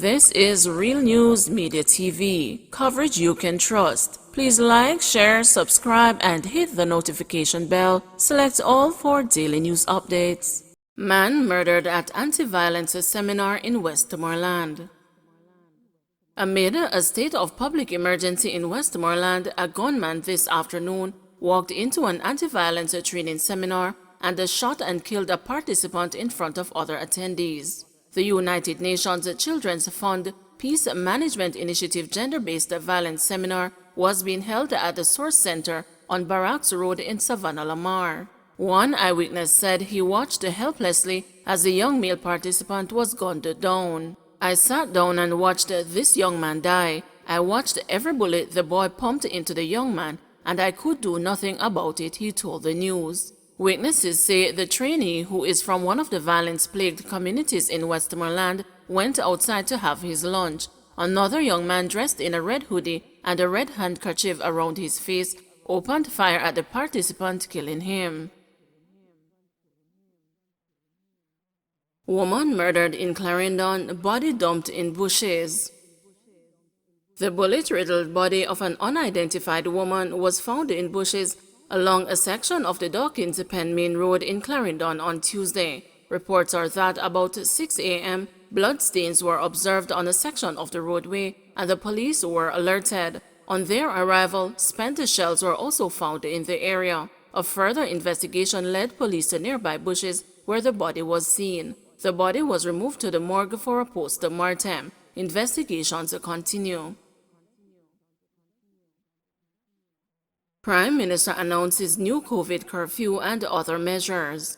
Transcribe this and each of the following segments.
This is Real News Media TV, coverage you can trust. Please like, share, subscribe, and hit the notification bell. Select all for daily news updates. Man murdered at anti-violence seminar in Westmoreland. Amid a state of public emergency in Westmoreland, a gunman this afternoon walked into an anti-violence training seminar and shot and killed a participant in front of other attendees. The United Nations Children's Fund Peace Management Initiative Gender-Based Violence Seminar was being held at the Source Center on Barracks Road in Savannah, Lamar. One eyewitness said he watched helplessly as the young male participant was gunned down. "I sat down and watched this young man die. I watched every bullet the boy pumped into the young man, and I could do nothing about it," he told the news. Witnesses say the trainee, who is from one of the violence-plagued communities in Westmoreland, went outside to have his lunch. Another young man dressed in a red hoodie and a red handkerchief around his face opened fire at the participant, killing him. Woman murdered in Clarendon, body dumped in bushes. The bullet-riddled body of an unidentified woman was found in bushes along a section of the Dawkins Penn Main Road in Clarendon on Tuesday. Reports are that about 6 a.m., bloodstains were observed on a section of the roadway and the police were alerted. On their arrival, spent shells were also found in the area. A further investigation led police to nearby bushes where the body was seen. The body was removed to the morgue for a post-mortem. Investigations continue. Prime Minister announces new COVID curfew and other measures.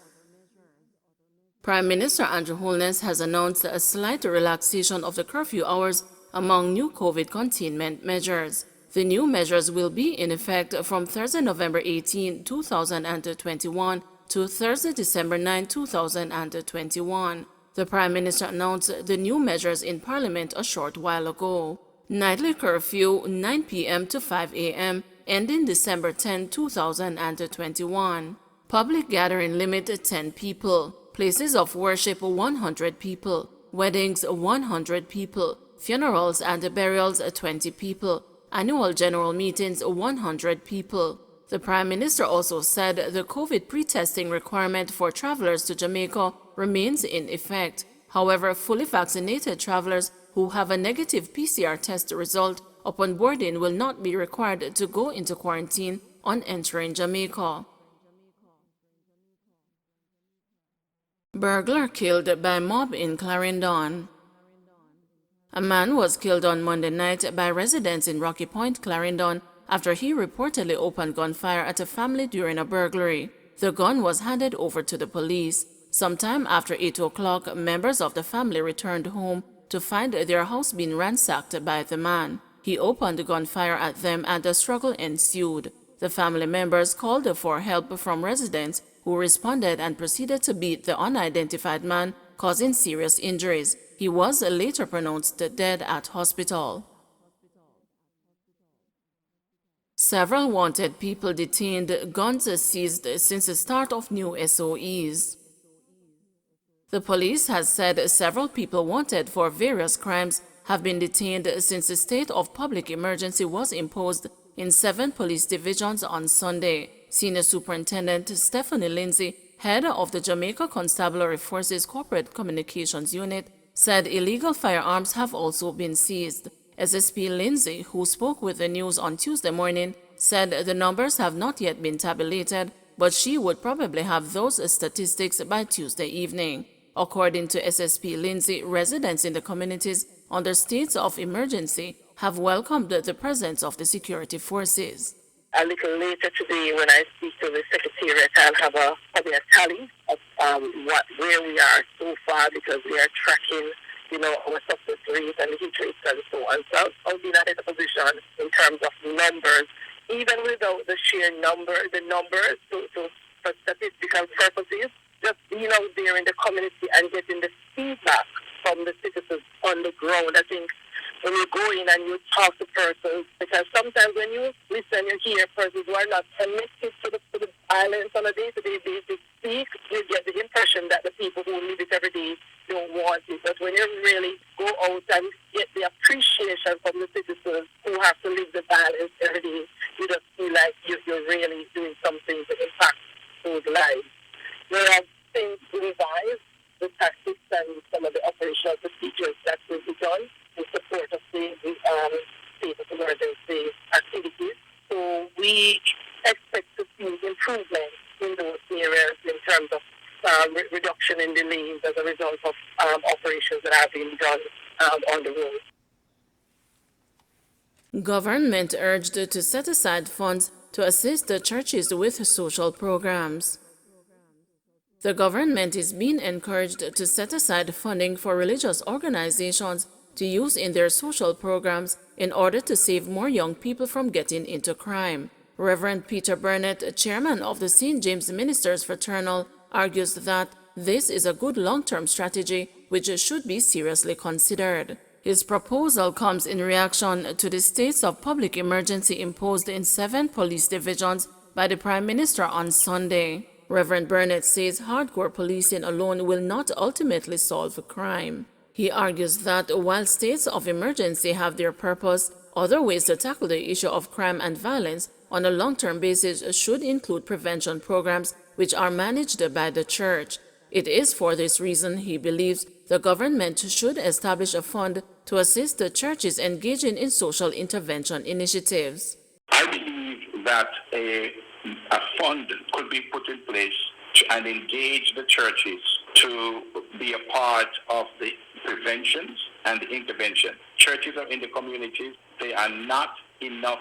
Prime Minister Andrew Holness has announced a slight relaxation of the curfew hours among new COVID containment measures. The new measures will be in effect from Thursday, November 18, 2021 to Thursday, December 9, 2021. The Prime Minister announced the new measures in Parliament a short while ago. Nightly curfew 9 p.m. to 5 a.m. ending December 10, 2021. Public gathering limit 10 people. Places of worship 100 people. Weddings 100 people. Funerals and burials 20 people. Annual general meetings 100 people. The Prime Minister also said the COVID pre-testing requirement for travelers to Jamaica remains in effect. However, fully vaccinated travelers who have a negative PCR test result upon boarding will not be required to go into quarantine on entering Jamaica. Burglar killed by mob in Clarendon. A man was killed on Monday night by residents in Rocky Point, Clarendon, after he reportedly opened gunfire at a family during a burglary. The gun was handed over to the police. Sometime after 8 o'clock, members of the family returned home to find their house being ransacked by the man. He opened gunfire at them and a struggle ensued. The family members called for help from residents who responded and proceeded to beat the unidentified man, causing serious injuries. He was later pronounced dead at hospital. Several wanted people detained, guns seized since the start of new SOEs. The police has said several people wanted for various crimes have been detained since the state of public emergency was imposed in 7 police divisions on Sunday. Senior Superintendent Stephanie Lindsay, head of the Jamaica Constabulary Forces Corporate Communications Unit, said illegal firearms have also been seized. SSP Lindsay, who spoke with the news on Tuesday morning, said the numbers have not yet been tabulated, but she would probably have those statistics by Tuesday evening. According to SSP Lindsay, residents in the communities under states of emergency have welcomed the presence of the security forces. A little later today, when I speak to the Secretariat, I'll have probably a tally of where we are so far, because we are tracking, our success rate and the hit rates and so on. So I'll be in a better position in terms of numbers, even without the sheer number, the numbers, for statistical purposes. Just being out there in the community and getting the feedback from the citizens on the ground. I think when you go in and you talk to persons, because sometimes when you listen, you hear persons who are not connected to the violence on a day-to-day basis speak, you get the impression that the people who live it every day don't want it. But when you really go out and get the appreciation from the citizens who have to live the violence every day, you just feel like you're really doing something to impact those lives. We have things to revise the tactics and some of the operational procedures that will be done in support of the state of emergency activities. So we expect to see improvement in those areas in terms of reduction in delays as a result of operations that have been done on the road. Government urged to set aside funds to assist the churches with social programs. The government is being encouraged to set aside funding for religious organizations to use in their social programs in order to save more young people from getting into crime. Reverend Peter Burnett, chairman of the St. James Ministers Fraternal, argues that this is a good long-term strategy which should be seriously considered. His proposal comes in reaction to the states of public emergency imposed in 7 police divisions by the Prime Minister on Sunday. Reverend Burnett says hardcore policing alone will not ultimately solve crime. He argues that while states of emergency have their purpose, other ways to tackle the issue of crime and violence on a long-term basis should include prevention programs which are managed by the church. It is for this reason he believes the government should establish a fund to assist the churches engaging in social intervention initiatives. I believe that a fund could be put in place and engage the churches to be a part of the preventions and the intervention. Churches are in the communities. They are not enough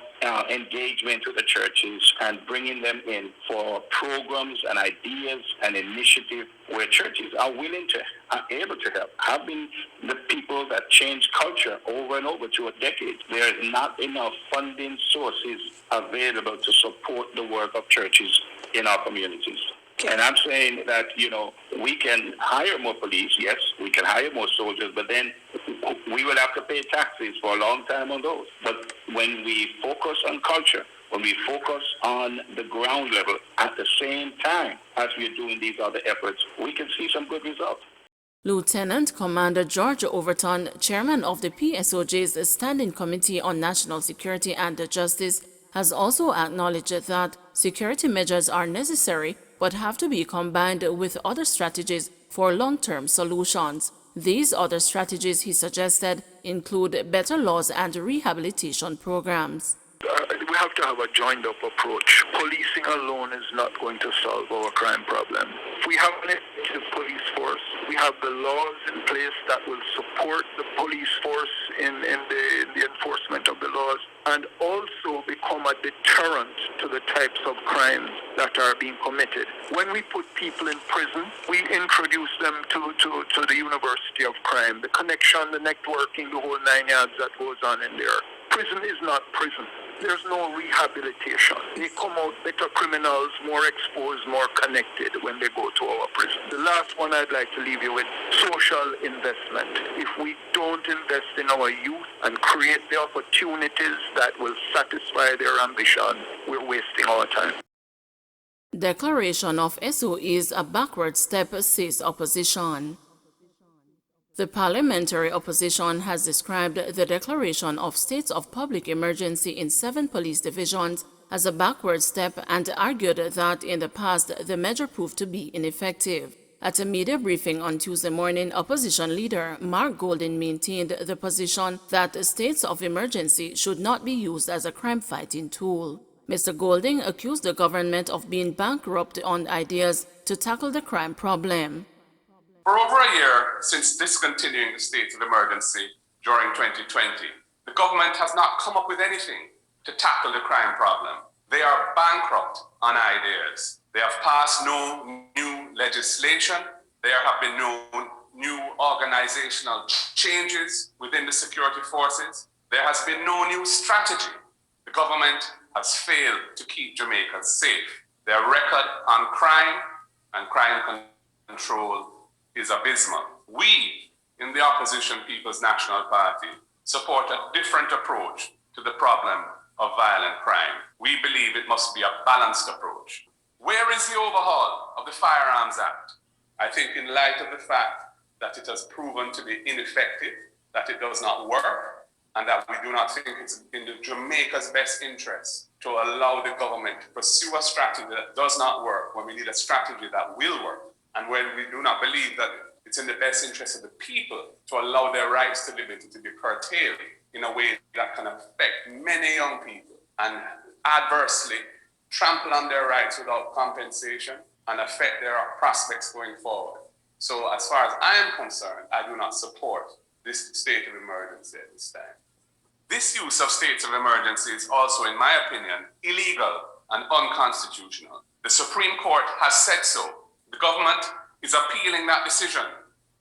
engagement with the churches and bringing them in for programs and ideas and initiatives where churches are willing to, are able to help. Have been the people that change culture over and over to a decade. There is not enough funding sources available to support the work of churches in our communities. And I'm saying that, we can hire more police, yes, we can hire more soldiers, but then we will have to pay taxes for a long time on those. But when we focus on culture, when we focus on the ground level at the same time as we are doing these other efforts, we can see some good results. Lieutenant Commander George Overton, chairman of the PSOJ's Standing Committee on National Security and Justice, has also acknowledged that security measures are necessary but have to be combined with other strategies for long-term solutions. These other strategies, he suggested, include better laws and rehabilitation programs. We have to have a joined-up approach. Policing alone is not going to solve our crime problem. If we have an effective police force, we have the laws in place that will support the police force in the enforcement of the laws and also become a deterrent to the types of crimes that are being committed. When we put people in prison, we introduce them to the university of crime, the connection, the networking, the whole 9 yards that goes on in there. Prison is not prison. There's no rehabilitation. They come out better criminals, more exposed, more connected when they go to our prison. The last one I'd like to leave you with, social investment. If we don't invest in our youth and create the opportunities that will satisfy their ambition, we're wasting our time. Declaration of SO is a backward step, says opposition. The parliamentary opposition has described the declaration of states of public emergency in 7 police divisions as a backward step and argued that in the past the measure proved to be ineffective. At a media briefing on Tuesday morning, opposition leader Mark Golding maintained the position that states of emergency should not be used as a crime-fighting tool. Mr. Golding accused the government of being bankrupt on ideas to tackle the crime problem. For over a year since discontinuing the state of emergency during 2020, the government has not come up with anything to tackle the crime problem. They are bankrupt on ideas. They have passed no new legislation. There have been no new organizational changes within the security forces. There has been no new strategy. The government has failed to keep Jamaicans safe. Their record on crime and crime control is abysmal. We, in the opposition People's National Party, support a different approach to the problem of violent crime. We believe it must be a balanced approach. Where is the overhaul of the Firearms Act? I think in light of the fact that it has proven to be ineffective, that it does not work, and that we do not think it's in the Jamaica's best interest to allow the government to pursue a strategy that does not work when we need a strategy that will work, and when we do not believe that it's in the best interest of the people to allow their rights to liberty to be curtailed in a way that can affect many young people and adversely trample on their rights without compensation and affect their prospects going forward. So as far as I am concerned, I do not support this state of emergency at this time. This use of states of emergency is also, in my opinion, illegal and unconstitutional. The Supreme Court has said so. The government is appealing that decision,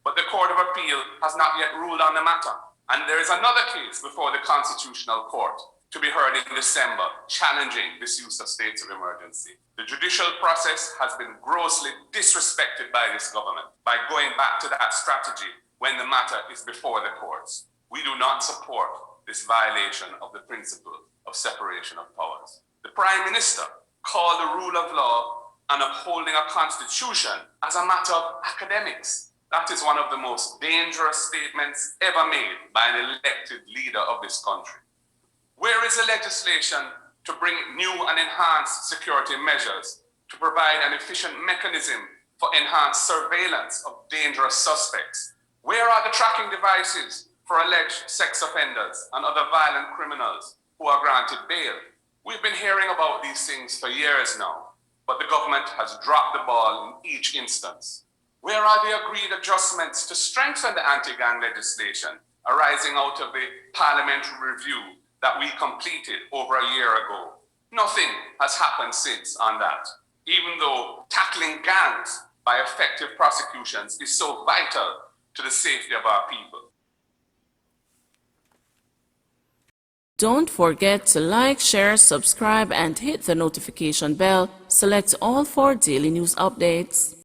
but the Court of Appeal has not yet ruled on the matter. And there is another case before the Constitutional Court to be heard in December, challenging this use of states of emergency. The judicial process has been grossly disrespected by this government by going back to that strategy when the matter is before the courts. We do not support this violation of the principle of separation of powers. The Prime Minister called the rule of law and upholding a constitution as a matter of academics. That is one of the most dangerous statements ever made by an elected leader of this country. Where is the legislation to bring new and enhanced security measures to provide an efficient mechanism for enhanced surveillance of dangerous suspects? Where are the tracking devices for alleged sex offenders and other violent criminals who are granted bail? We've been hearing about these things for years now, but the government has dropped the ball in each instance. Where are the agreed adjustments to strengthen the anti-gang legislation arising out of the parliamentary review that we completed over a year ago? Nothing has happened since on that, even though tackling gangs by effective prosecutions is so vital to the safety of our people. Don't forget to like, share, subscribe, and hit the notification bell. Select all for daily news updates.